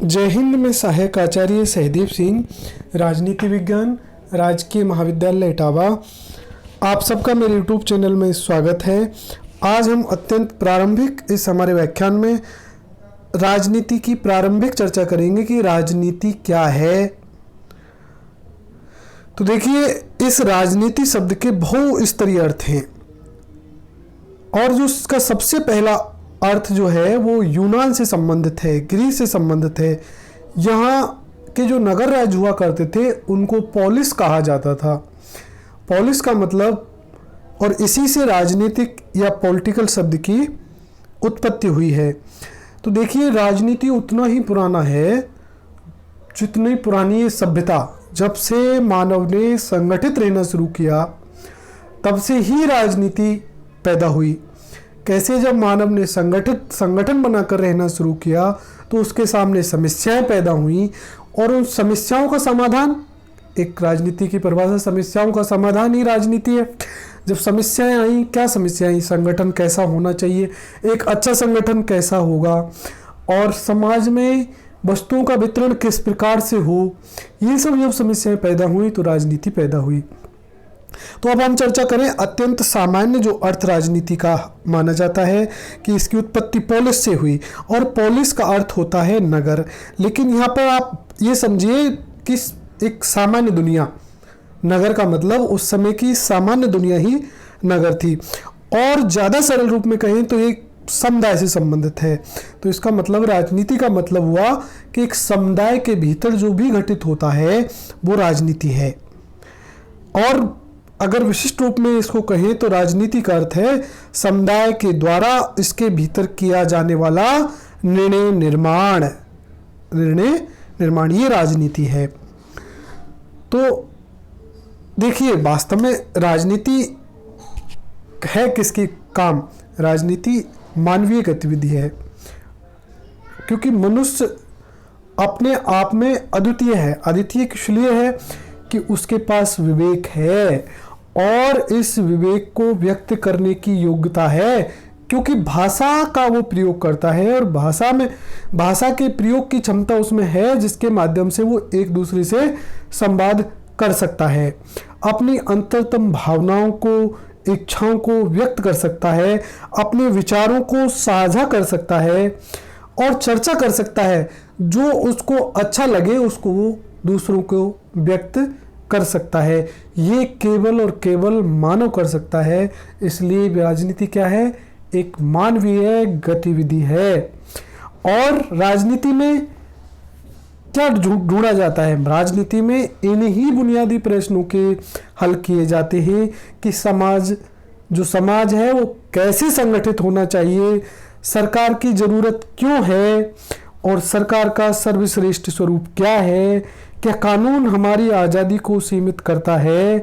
जय हिंद में सहायक आचार्य सहदेव सिंह, राजनीति विज्ञान, राजकीय महाविद्यालय इटावा। आप सबका मेरे यूट्यूब चैनल में स्वागत है। आज हम अत्यंत प्रारंभिक इस हमारे व्याख्यान में राजनीति की प्रारंभिक चर्चा करेंगे कि राजनीति क्या है। तो देखिए, इस राजनीति शब्द के बहुस्तरीय अर्थ हैं और जो इसका सबसे पहला अर्थ जो है वो यूनान से संबंधित है, ग्रीस से संबंधित है। यहाँ के जो नगर राज्य हुआ करते थे उनको पॉलिस कहा जाता था। पॉलिस का मतलब, और इसी से राजनीतिक या पॉलिटिकल शब्द की उत्पत्ति हुई है। तो देखिए, राजनीति उतना ही पुराना है जितनी पुरानी सभ्यता। जब से मानव ने संगठित रहना शुरू किया तब से ही राजनीति पैदा हुई। कैसे? जब मानव ने संगठन बनाकर रहना शुरू किया तो उसके सामने समस्याएं पैदा हुई और उन समस्याओं का समाधान, एक राजनीति की परिभाषा समस्याओं का समाधान ही राजनीति है। जब समस्याएं आई, क्या समस्याएं आई? संगठन कैसा होना चाहिए, एक अच्छा संगठन कैसा होगा, और समाज में वस्तुओं का वितरण किस प्रकार से हो, ये सब जब समस्याएं पैदा हुई तो राजनीति पैदा हुई। तो अब हम चर्चा करें अत्यंत सामान्य जो अर्थ राजनीति का माना जाता है कि इसकी उत्पत्ति पोलिस से हुई, और पोलिस का अर्थ होता है नगर। लेकिन यहाँ पर आप ये समझिए कि एक सामान्य दुनिया, नगर का मतलब उस समय की सामान्य दुनिया ही नगर थी। और ज़्यादा सरल रूप में कहें तो एक समुदाय से संबंधित है। तो इसका मतलब, राजनीति का मतलब हुआ कि एक समुदाय के भीतर जो भी घटित होता है वो राजनीति है। और अगर विशिष्ट रूप में इसको कहें तो राजनीति का अर्थ है समुदाय के द्वारा इसके भीतर किया जाने वाला निर्णय निर्माण, ये राजनीति है। तो देखिए, वास्तव में राजनीति है किसकी काम? राजनीति मानवीय गतिविधि है, क्योंकि मनुष्य अपने आप में अद्वितीय है। अद्वितीय इसलिए है कि उसके पास विवेक है और इस विवेक को व्यक्त करने की योग्यता है, क्योंकि भाषा का वो प्रयोग करता है और भाषा के प्रयोग की क्षमता उसमें है, जिसके माध्यम से वो एक दूसरे से संवाद कर सकता है, अपनी अंतरतम भावनाओं को, इच्छाओं को व्यक्त कर सकता है, अपने विचारों को साझा कर सकता है और चर्चा कर सकता है। जो उसको अच्छा लगे उसको वो दूसरों को व्यक्त कर सकता है। ये केवल और केवल मानव कर सकता है। इसलिए राजनीति क्या है? एक मानवीय गतिविधि है। और राजनीति में क्या ढूंढा जाता है? राजनीति में इन्हीं बुनियादी प्रश्नों के हल किए जाते हैं कि समाज है वो कैसे संगठित होना चाहिए, सरकार की जरूरत क्यों है, और सरकार का सर्वश्रेष्ठ स्वरूप क्या है, क्या कानून हमारी आज़ादी को सीमित करता है,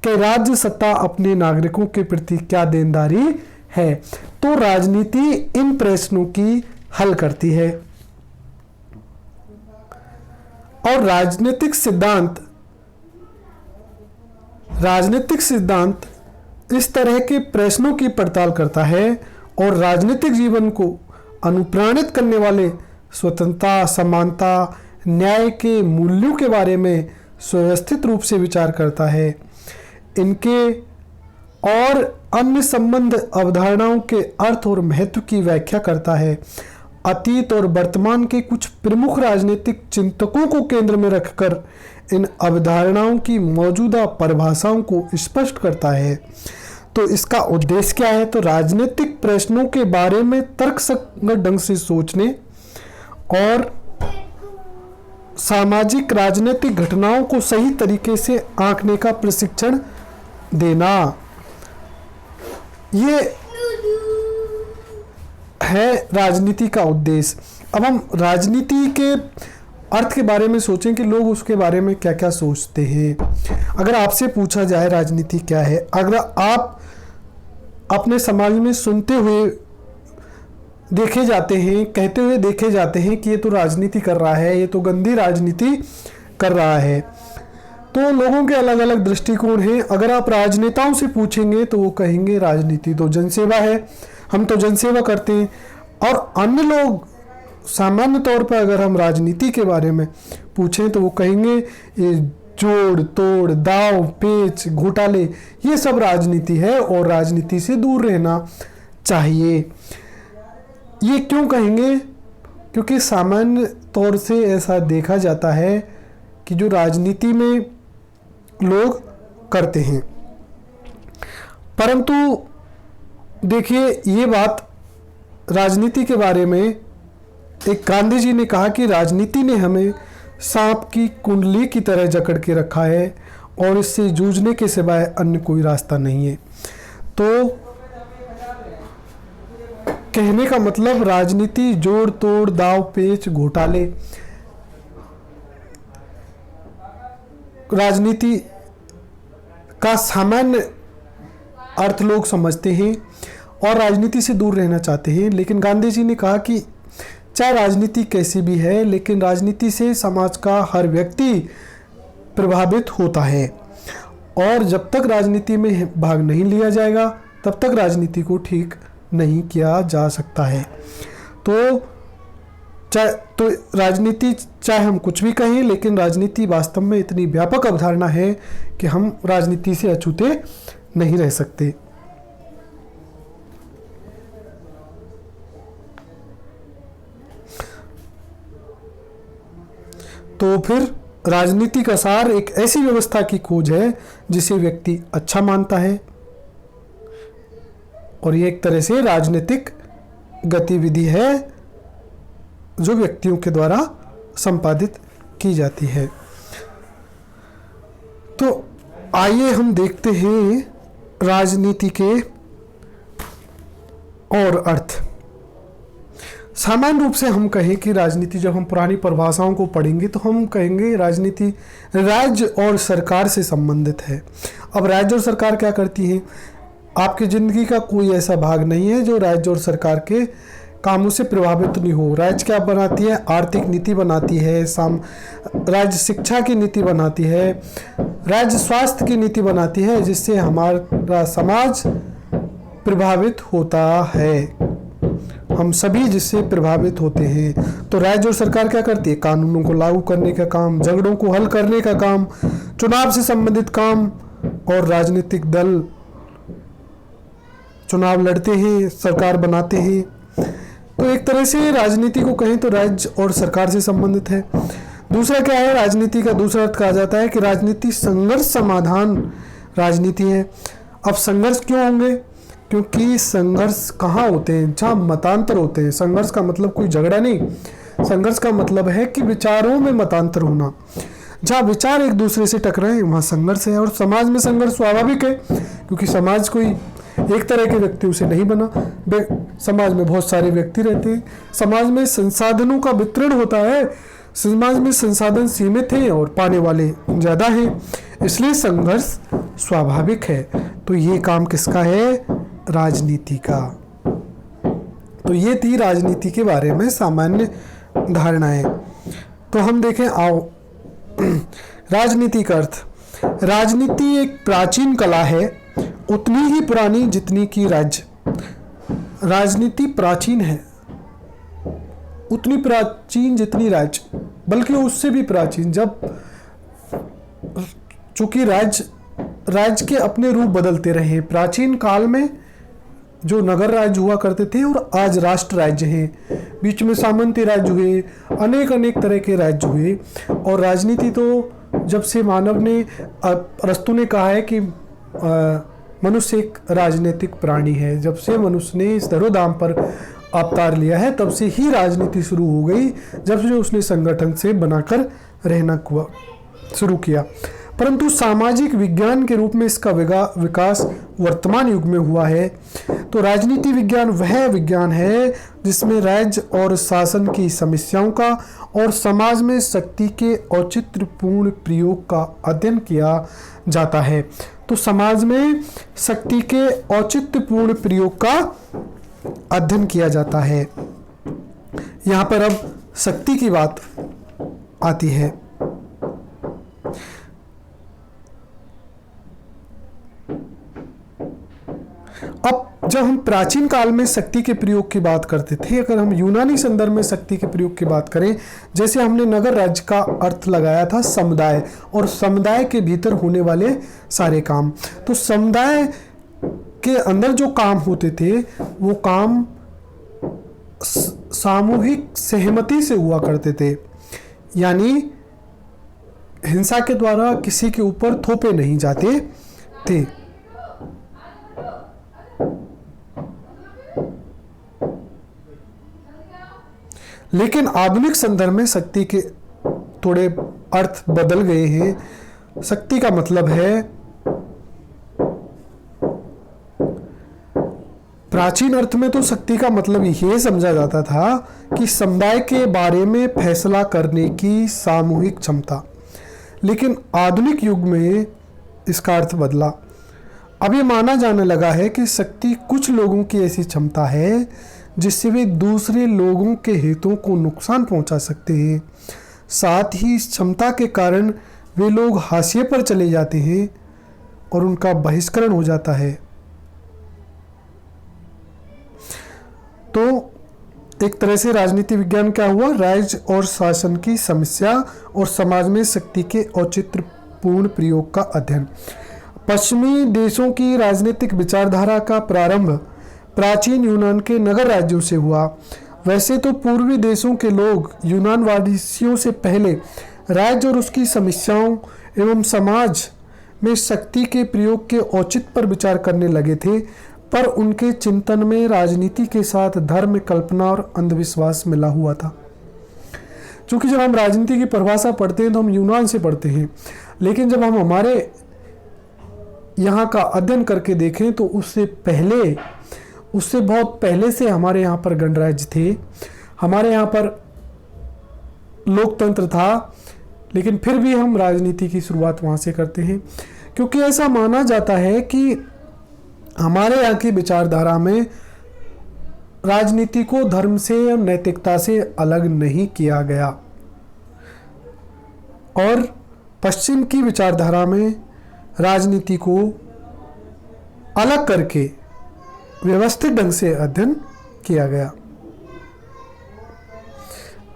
क्या राज्य सत्ता अपने नागरिकों के प्रति क्या देनदारी है। तो राजनीति इन प्रश्नों की हल करती है। और राजनीतिक सिद्धांत इस तरह के प्रश्नों की पड़ताल करता है और राजनीतिक जीवन को अनुप्राणित करने वाले स्वतंत्रता, समानता, न्याय के मूल्यों के बारे में सुव्यवस्थित रूप से विचार करता है। इनके और अन्य संबंध अवधारणाओं के अर्थ और महत्व की व्याख्या करता है। अतीत और वर्तमान के कुछ प्रमुख राजनीतिक चिंतकों को केंद्र में रखकर इन अवधारणाओं की मौजूदा परिभाषाओं को स्पष्ट करता है। तो इसका उद्देश्य क्या है? तो राजनीतिक प्रश्नों के बारे में तर्कसंगत ढंग से सोचने और सामाजिक राजनीतिक घटनाओं को सही तरीके से आंकने का प्रशिक्षण देना, ये है राजनीति का उद्देश्य। अब हम राजनीति के अर्थ के बारे में सोचें कि लोग उसके बारे में क्या क्या सोचते हैं। अगर आपसे पूछा जाए राजनीति क्या है, अगर आप अपने समाज में सुनते हुए देखे जाते हैं, कहते हुए देखे जाते हैं कि ये तो राजनीति कर रहा है, ये तो गंदी राजनीति कर रहा है, तो लोगों के अलग अलग दृष्टिकोण हैं। अगर आप राजनेताओं से पूछेंगे तो वो कहेंगे राजनीति तो जनसेवा है, हम तो जनसेवा करते हैं। और अन्य लोग सामान्य तौर पर अगर हम राजनीति के बारे में पूछें तो वो कहेंगे ये जोड़ तोड़, दाव पेच, घोटाले, ये सब राजनीति है और राजनीति से दूर रहना चाहिए। ये क्यों कहेंगे? क्योंकि सामान्य तौर से ऐसा देखा जाता है कि जो राजनीति में लोग करते हैं, परंतु देखिए ये बात राजनीति के बारे में, एक गांधी जी ने कहा कि राजनीति ने हमें सांप की कुंडली की तरह जकड़ के रखा है और इससे जूझने के सिवाय अन्य कोई रास्ता नहीं है। तो कहने का मतलब राजनीति जोड़ तोड़, दाव पेच, घोटाले, राजनीति का सामान्य अर्थ लोग समझते हैं और राजनीति से दूर रहना चाहते हैं। लेकिन गांधी जी ने कहा कि चाहे राजनीति कैसी भी है, लेकिन राजनीति से समाज का हर व्यक्ति प्रभावित होता है और जब तक राजनीति में भाग नहीं लिया जाएगा तब तक राजनीति को ठीक नहीं किया जा सकता है। तो राजनीति, चाहे हम कुछ भी कहें, लेकिन राजनीति वास्तव में इतनी व्यापक अवधारणा है कि हम राजनीति से अछूते नहीं रह सकते। तो फिर राजनीति का सार एक ऐसी व्यवस्था की खोज है जिसे व्यक्ति अच्छा मानता है और ये एक तरह से राजनीतिक गतिविधि है जो व्यक्तियों के द्वारा संपादित की जाती है। तो आइए हम देखते हैं राजनीति के और अर्थ। सामान्य रूप से हम कहें कि राजनीति, जब हम पुरानी परिभाषाओं को पढ़ेंगे तो हम कहेंगे राजनीति राज्य और सरकार से संबंधित है। अब राज्य और सरकार क्या करती है? आपकी ज़िंदगी का कोई ऐसा भाग नहीं है जो राज्य और सरकार के कामों से प्रभावित नहीं हो। राज्य क्या बनाती है? आर्थिक नीति बनाती है, राज्य शिक्षा की नीति बनाती है, राज्य स्वास्थ्य की नीति बनाती है, जिससे हमारा समाज प्रभावित होता है। हम सभी जिससे प्रभावित होते हैं। तो राज्य और सरकार क्या करती है? कानूनों को लागू करने का काम, झगड़ों को हल करने का काम, चुनाव से संबंधित काम, और राजनीतिक दल चुनाव लड़ते हैं, सरकार बनाते हैं। तो एक तरह से राजनीति को कहें तो राज्य और सरकार से संबंधित है। दूसरा क्या है? राजनीति का दूसरा अर्थ कहा जाता है कि राजनीति संघर्ष समाधान राजनीति है। अब संघर्ष क्यों होंगे? क्योंकि संघर्ष कहाँ होते हैं? जहाँ मतांतर होते हैं। संघर्ष का मतलब कोई झगड़ा नहीं, संघर्ष का मतलब है कि विचारों में मतांतर होना। जहाँ विचार एक दूसरे से टकराए वहाँ संघर्ष है। और समाज में संघर्ष स्वाभाविक है, क्योंकि समाज कोई एक तरह के व्यक्तियों से नहीं बना। समाज में बहुत सारे व्यक्ति रहते हैं, समाज में संसाधनों का वितरण होता है, समाज में संसाधन सीमित हैं और पाने वाले ज़्यादा हैं, इसलिए संघर्ष स्वाभाविक है। तो ये काम किसका है? राजनीति का। तो ये थी राजनीति के बारे में सामान्य धारणाएं। तो हम देखें, आओ राजनीति का अर्थ। राजनीति एक प्राचीन कला है, उतनी ही पुरानी जितनी कि राज्य। राजनीति प्राचीन है, उतनी प्राचीन जितनी राज्य, बल्कि उससे भी प्राचीन। जब चूंकि राज्य के अपने रूप बदलते रहे, प्राचीन काल में जो नगर राज्य हुआ करते थे और आज राष्ट्र राज्य हैं, बीच में सामंती राज्य हुए, अनेक तरह के राज्य हुए। और राजनीति तो जब से मानव ने, अरस्तु ने कहा है कि मनुष्य एक राजनीतिक प्राणी है। जब से मनुष्य ने इस धरोधाम पर अवतार लिया है तब से ही राजनीति शुरू हो गई, जब से उसने संगठन से बनाकर रहना शुरू किया। परंतु सामाजिक विज्ञान के रूप में इसका विकास वर्तमान युग में हुआ है। तो राजनीति विज्ञान वह विज्ञान है जिसमें राज्य और शासन की समस्याओं का और समाज में शक्ति के औचित्यपूर्ण प्रयोग का अध्ययन किया जाता है। तो समाज में शक्ति के औचित्यपूर्ण प्रयोग का अध्ययन किया जाता है। यहाँ पर अब शक्ति की बात आती है। अब जब हम प्राचीन काल में शक्ति के प्रयोग की बात करते थे, अगर हम यूनानी संदर्भ में शक्ति के प्रयोग की बात करें, जैसे हमने नगर राज्य का अर्थ लगाया था समुदाय, और समुदाय के भीतर होने वाले सारे काम, तो समुदाय के अंदर जो काम होते थे वो काम सामूहिक सहमति से हुआ करते थे, यानी हिंसा के द्वारा किसी के ऊपर थोपे नहीं जाते थे। लेकिन आधुनिक संदर्भ में शक्ति के थोड़े अर्थ बदल गए हैं। शक्ति का मतलब है, प्राचीन अर्थ में तो शक्ति का मतलब यह समझा जाता था कि समुदाय के बारे में फैसला करने की सामूहिक क्षमता, लेकिन आधुनिक युग में इसका अर्थ बदला। अब ये माना जाने लगा है कि शक्ति कुछ लोगों की ऐसी क्षमता है जिससे वे दूसरे लोगों के हितों को नुकसान पहुंचा सकते हैं। साथ ही इस क्षमता के कारण वे लोग हाशिए पर चले जाते हैं और उनका बहिष्करण हो जाता है। तो एक तरह से राजनीति विज्ञान क्या हुआ, राज्य और शासन की समस्या और समाज में शक्ति के औचित्यपूर्ण प्रयोग का अध्ययन। पश्चिमी देशों की राजनीतिक विचारधारा का प्रारंभ प्राचीन यूनान के नगर राज्यों से हुआ। वैसे तो पूर्वी देशों के लोग यूनानवासियों से पहले राज्य और उसकी समस्याओं एवं समाज में शक्ति के प्रयोग के औचित्य पर विचार करने लगे थे, पर उनके चिंतन में राजनीति के साथ धर्म, कल्पना और अंधविश्वास मिला हुआ था। क्योंकि जब हम राजनीति की परिभाषा पढ़ते हैं तो हम यूनान से पढ़ते हैं, लेकिन जब हम हमारे यहाँ का अध्ययन करके देखें तो उससे बहुत पहले से हमारे यहाँ पर गणराज्य थे, हमारे यहाँ पर लोकतंत्र था, लेकिन फिर भी हम राजनीति की शुरुआत वहाँ से करते हैं, क्योंकि ऐसा माना जाता है कि हमारे यहाँ की विचारधारा में राजनीति को धर्म से और नैतिकता से अलग नहीं किया गया, और पश्चिम की विचारधारा में राजनीति को अलग करके व्यवस्थित ढंग से अध्ययन किया गया।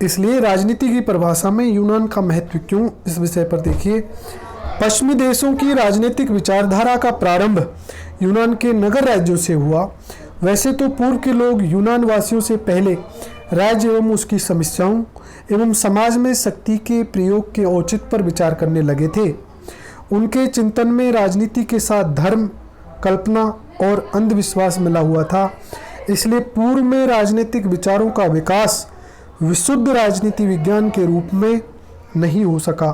इसलिए राजनीति की परिभाषा में यूनान का महत्व क्यों, इस विषय पर देखिए। पश्चिमी देशों की राजनीतिक विचारधारा का प्रारंभ यूनान के नगर राज्यों से हुआ। वैसे तो पूर्व के लोग यूनान वासियों से पहले राज्य एवं उसकी समस्याओं एवं समाज में शक्ति के प्रयोग के औचित्य पर विचार करने लगे थे। उनके चिंतन में राजनीति के साथ धर्म, कल्पना और अंधविश्वास मिला हुआ था। इसलिए पूर्व में राजनीतिक विचारों का विकास विशुद्ध राजनीति विज्ञान के रूप में नहीं हो सका।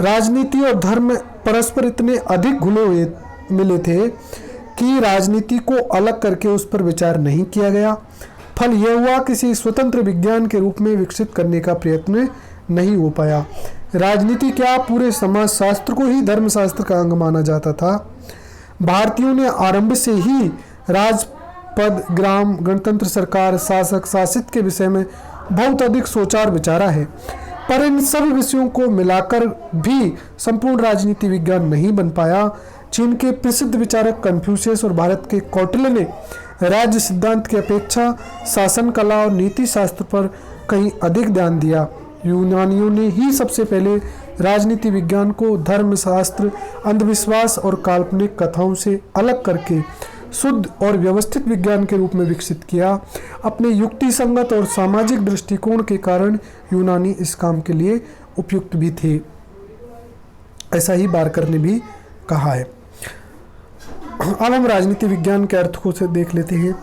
राजनीति और धर्म परस्पर इतने अधिक घुले हुए मिले थे कि राजनीति को अलग करके उस पर विचार नहीं किया गया। फल यह हुआ किसी स्वतंत्र विज्ञान के रूप में विकसित करने का प्रयत्न नहीं हो पाया। राजनीति क्या, पूरे समाज शास्त्र को ही धर्मशास्त्र का अंग माना जाता था। भारतीयों ने आरंभ से ही राजपद, ग्राम, गणतंत्र, सरकार, शासक, शासित के विषय में बहुत अधिक सोचार विचारा है, पर इन सब विषयों को मिलाकर भी संपूर्ण राजनीति विज्ञान नहीं बन पाया। चीन के प्रसिद्ध विचारक कन्फ्यूशियस और भारत के कौटिल्य ने राज्य सिद्धांत की अपेक्षा शासन कला और नीति शास्त्र पर कहीं अधिक ध्यान दिया। यूनानियों ने ही सबसे पहले राजनीति विज्ञान को धर्मशास्त्र, अंधविश्वास और काल्पनिक कथाओं से अलग करके शुद्ध और व्यवस्थित विज्ञान के रूप में विकसित किया। अपने युक्ति संगत और सामाजिक दृष्टिकोण के कारण यूनानी इस काम के लिए उपयुक्त भी थे, ऐसा ही बारकर ने भी कहा है। अब हम राजनीति विज्ञान के अर्थ को से देख लेते हैं।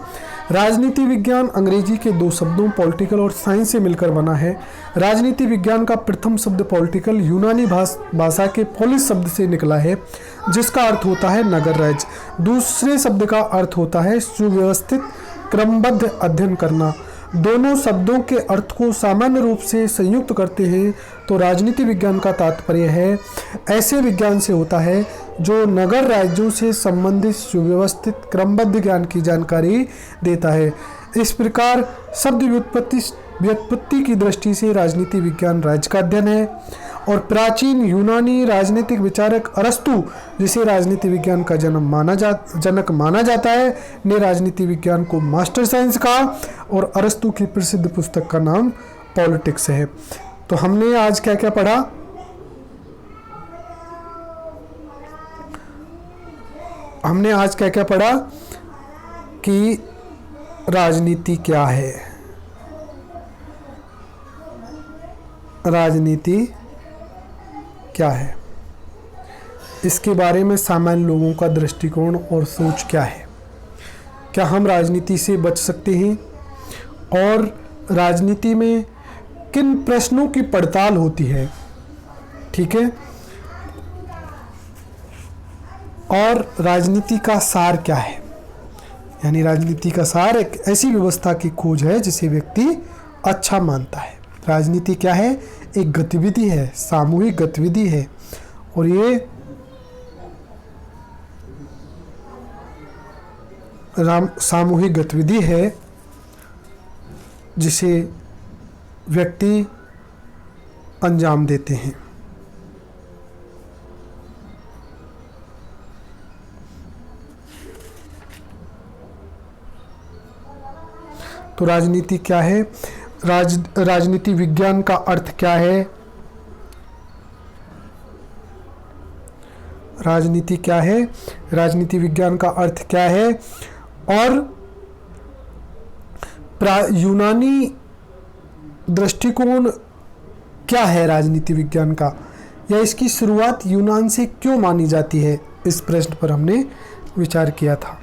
राजनीति विज्ञान अंग्रेजी के दो शब्दों पॉलिटिकल और साइंस से मिलकर बना है। राजनीति विज्ञान का प्रथम शब्द पॉलिटिकल यूनानी भाषा के पोलिस शब्द से निकला है, जिसका अर्थ होता है नगर राज्य। दूसरे शब्द का अर्थ होता है सुव्यवस्थित, क्रमबद्ध अध्ययन करना। दोनों शब्दों के अर्थ को सामान्य रूप से संयुक्त करते हैं तो राजनीति विज्ञान का तात्पर्य है ऐसे विज्ञान से होता है जो नगर राज्यों से संबंधित सुव्यवस्थित क्रमबद्ध ज्ञान की जानकारी देता है। इस प्रकार शब्द व्युत्पत्ति की दृष्टि से राजनीति विज्ञान राज्य का अध्ययन है और प्राचीन यूनानी राजनीतिक विचारक अरस्तु, जिसे राजनीति विज्ञान का जनक माना जाता है, ने राजनीति विज्ञान को मास्टर साइंस कहा और अरस्तु की प्रसिद्ध पुस्तक का नाम पॉलिटिक्स है। तो हमने आज क्या क्या पढ़ा? हमने आज क्या क्या पढ़ा कि राजनीति क्या है, राजनीति क्या है, इसके बारे में सामान्य लोगों का दृष्टिकोण और सोच क्या है, क्या हम राजनीति से बच सकते हैं और राजनीति में किन प्रश्नों की पड़ताल होती है, ठीक है, और राजनीति का सार क्या है। यानी राजनीति का सार एक ऐसी व्यवस्था की खोज है जिसे व्यक्ति अच्छा मानता है। राजनीति क्या है? एक गतिविधि है, सामूहिक गतिविधि है, और ये सामूहिक गतिविधि है जिसे व्यक्ति अंजाम देते हैं। तो राजनीति क्या है? राजनीति विज्ञान का अर्थ क्या है? राजनीति क्या है? राजनीति विज्ञान का अर्थ क्या है? और यूनानी दृष्टिकोण क्या है राजनीति विज्ञान का, या इसकी शुरुआत यूनान से क्यों मानी जाती है? इस प्रश्न पर हमने विचार किया था।